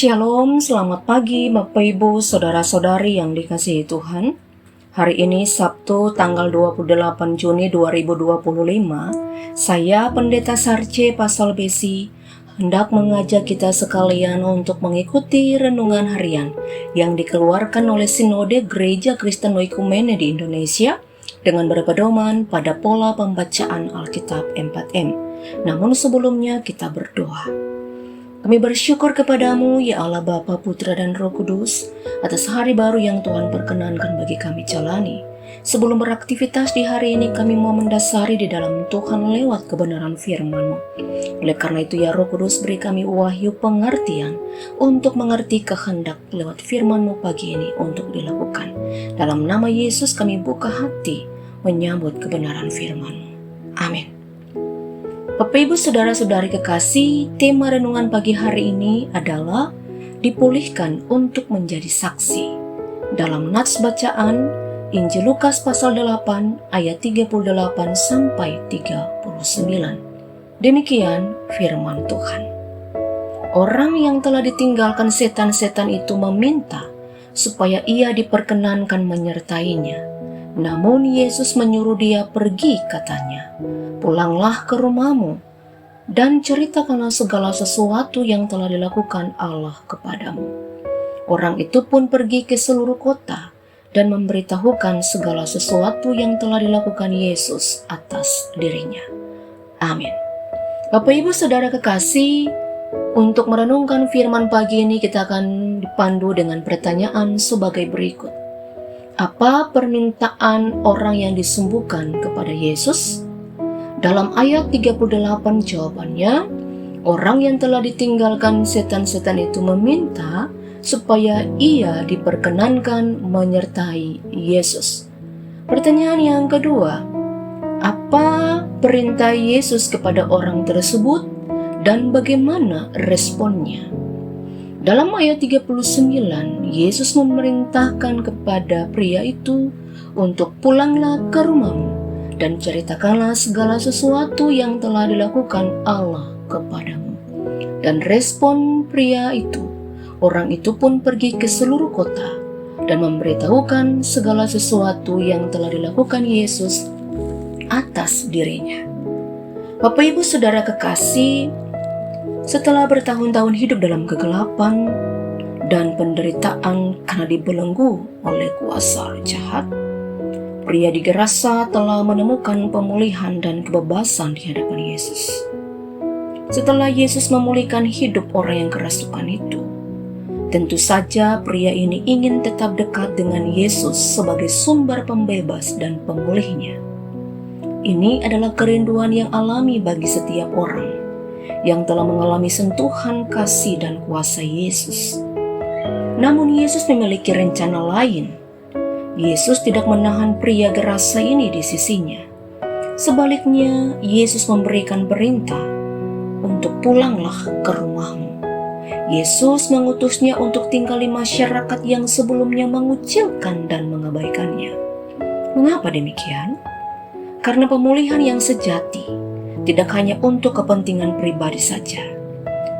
Shalom, selamat pagi Bapak Ibu, Saudara-saudari yang dikasihi Tuhan. Hari ini Sabtu tanggal 28 Juni 2025, saya Pendeta Sarce Pasal Besi hendak mengajak kita sekalian untuk mengikuti renungan harian yang dikeluarkan oleh Sinode Gereja Kristen Oikumene di Indonesia dengan berpedoman pada pola pembacaan Alkitab 4M. Namun sebelumnya kita berdoa. Kami bersyukur kepadamu, ya Allah Bapa, Putra, dan Roh Kudus, atas hari baru yang Tuhan perkenankan bagi kami jalani. Sebelum beraktivitas di hari ini, kami mau mendasari di dalam Tuhan lewat kebenaran firman-Mu. Oleh karena itu, ya Roh Kudus, beri kami wahyu pengertian untuk mengerti kehendak lewat firman-Mu pagi ini untuk dilakukan. Dalam nama Yesus kami buka hati menyambut kebenaran firman-Mu. Amin. Bapak Ibu Saudara-saudari kekasih, tema renungan pagi hari ini adalah dipulihkan untuk menjadi saksi. Dalam nats bacaan Injil Lukas pasal 8 ayat 38 sampai 39. Demikian firman Tuhan. Orang yang telah ditinggalkan setan-setan itu meminta supaya ia diperkenankan menyertainya. Namun Yesus menyuruh dia pergi, katanya, "Pulanglah ke rumahmu dan ceritakanlah segala sesuatu yang telah dilakukan Allah kepadamu." Orang itu pun pergi ke seluruh kota dan memberitahukan segala sesuatu yang telah dilakukan Yesus atas dirinya. Amin. Bapak Ibu Saudara kekasih, untuk merenungkan firman pagi ini kita akan dipandu dengan pertanyaan sebagai berikut. Apa permintaan orang yang disembuhkan kepada Yesus? Dalam ayat 38 jawabannya, orang yang telah ditinggalkan setan-setan itu meminta supaya ia diperkenankan menyertai Yesus. Pertanyaan yang kedua, apa perintah Yesus kepada orang tersebut dan bagaimana responnya? Dalam ayat 39, Yesus memerintahkan kepada pria itu untuk pulanglah ke rumahmu dan ceritakanlah segala sesuatu yang telah dilakukan Allah kepadamu. Dan respon pria itu, orang itu pun pergi ke seluruh kota dan memberitahukan segala sesuatu yang telah dilakukan Yesus atas dirinya. Bapak Ibu Saudara kekasih, setelah bertahun-tahun hidup dalam kegelapan dan penderitaan karena dibelenggu oleh kuasa jahat, pria di Gerasa telah menemukan pemulihan dan kebebasan di hadapan Yesus. Setelah Yesus memulihkan hidup orang yang kerasukan itu, tentu saja pria ini ingin tetap dekat dengan Yesus sebagai sumber pembebas dan pemulihnya. Ini adalah kerinduan yang alami bagi setiap orang yang telah mengalami sentuhan kasih dan kuasa Yesus. Namun Yesus memiliki rencana lain. Yesus tidak menahan pria Gerasa ini di sisinya. Sebaliknya, Yesus memberikan perintah untuk pulanglah ke rumahmu. Yesus mengutusnya untuk tinggal di masyarakat yang sebelumnya mengucilkan dan mengabaikannya. Mengapa demikian? Karena pemulihan yang sejati tidak hanya untuk kepentingan pribadi saja.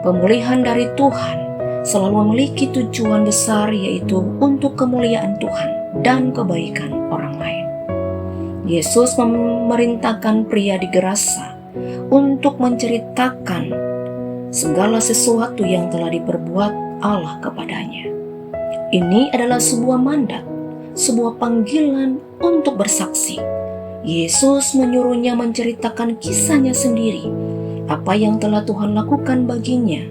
Pemulihan dari Tuhan selalu memiliki tujuan besar, yaitu untuk kemuliaan Tuhan dan kebaikan orang lain. Yesus memerintahkan pria di Gerasa untuk menceritakan segala sesuatu yang telah diperbuat Allah kepadanya. Ini adalah sebuah mandat, sebuah panggilan untuk bersaksi. Yesus menyuruhnya menceritakan kisahnya sendiri, apa yang telah Tuhan lakukan baginya,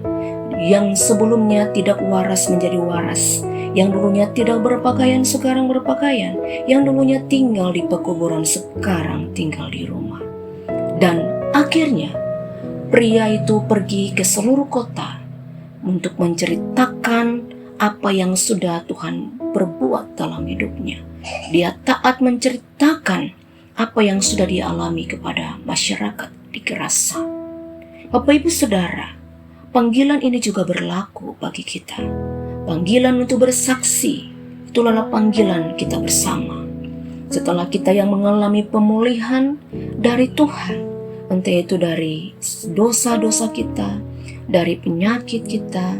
yang sebelumnya tidak waras menjadi waras, yang dulunya tidak berpakaian sekarang berpakaian, yang dulunya tinggal di pekuburan sekarang tinggal di rumah. Dan akhirnya pria itu pergi ke seluruh kota untuk menceritakan apa yang sudah Tuhan perbuat dalam hidupnya. Dia taat menceritakan apa yang sudah dialami kepada masyarakat di Gerasa. Bapak Ibu Saudara, panggilan ini juga berlaku bagi kita. Panggilan untuk bersaksi, itulah panggilan kita bersama. Setelah kita yang mengalami pemulihan dari Tuhan, entah itu dari dosa-dosa kita, dari penyakit kita,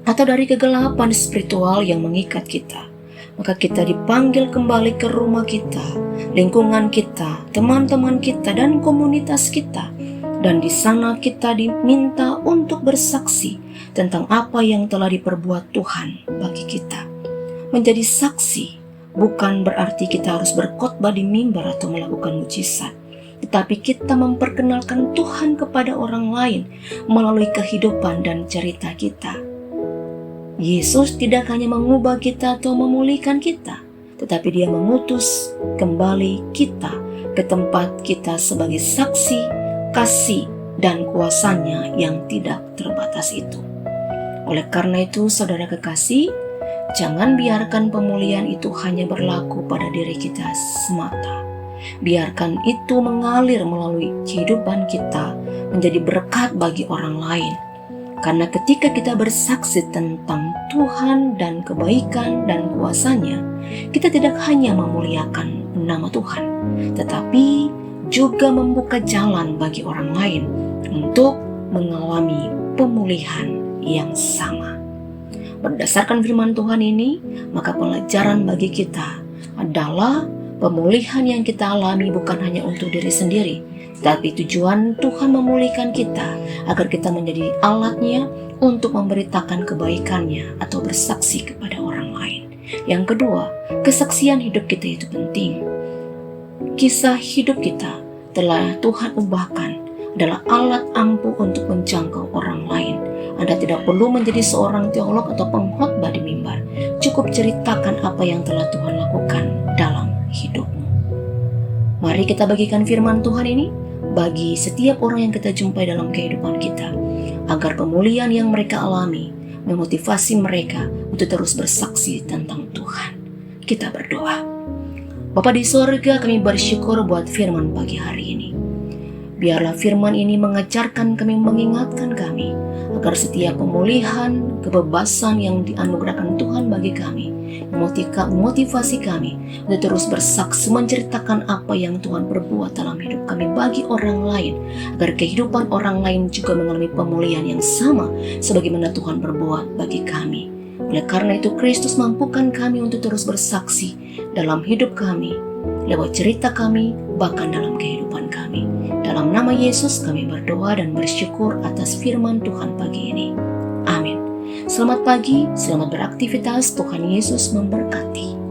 atau dari kegelapan spiritual yang mengikat kita, maka kita dipanggil kembali ke rumah kita, lingkungan kita, teman-teman kita, dan komunitas kita. Dan di sana kita diminta untuk bersaksi tentang apa yang telah diperbuat Tuhan bagi kita. Menjadi saksi bukan berarti kita harus berkhotbah di mimbar atau melakukan mujizat, tetapi kita memperkenalkan Tuhan kepada orang lain melalui kehidupan dan cerita kita. Yesus tidak hanya mengubah kita atau memulihkan kita, tetapi Dia mengutus kembali kita ke tempat kita sebagai saksi, kasih, dan kuasanya yang tidak terbatas itu. Oleh karena itu, saudara kekasih, jangan biarkan pemulihan itu hanya berlaku pada diri kita semata. Biarkan itu mengalir melalui kehidupan kita menjadi berkat bagi orang lain. Karena ketika kita bersaksi tentang Tuhan dan kebaikan dan kuasanya, kita tidak hanya memuliakan nama Tuhan, tetapi juga membuka jalan bagi orang lain untuk mengalami pemulihan yang sama. Berdasarkan firman Tuhan ini, maka pelajaran bagi kita adalah pemulihan yang kita alami bukan hanya untuk diri sendiri, tapi tujuan Tuhan memulihkan kita agar kita menjadi alatnya untuk memberitakan kebaikannya atau bersaksi kepada orang lain. Yang kedua, kesaksian hidup kita itu penting. Kisah hidup kita telah Tuhan ubahkan adalah alat ampuh untuk menjangkau orang lain. Anda tidak perlu menjadi seorang teolog atau pengkhotbah di mimbar. Cukup ceritakan apa yang telah Tuhan lakukan dalam hidupmu. Mari kita bagikan firman Tuhan ini bagi setiap orang yang kita jumpai dalam kehidupan kita, agar pemulihan yang mereka alami memotivasi mereka untuk terus bersaksi tentang Tuhan. Kita berdoa. Bapa di sorga, kami bersyukur buat firman pagi hari ini. Biarlah firman ini mengajarkan kami, mengingatkan kami, agar setiap pemulihan, kebebasan yang dianugerahkan Tuhan bagi kami, memotivasi kami untuk terus bersaksi menceritakan apa yang Tuhan perbuat dalam hidup kami bagi orang lain, agar kehidupan orang lain juga mengalami pemulihan yang sama sebagaimana Tuhan perbuat bagi kami. Oleh karena itu, Kristus mampukan kami untuk terus bersaksi dalam hidup kami, lewat cerita kami, bahkan dalam kehidupan kami. Dalam nama Yesus kami berdoa dan bersyukur atas firman Tuhan pagi ini. Amin. Selamat pagi, selamat beraktivitas, Tuhan Yesus memberkati.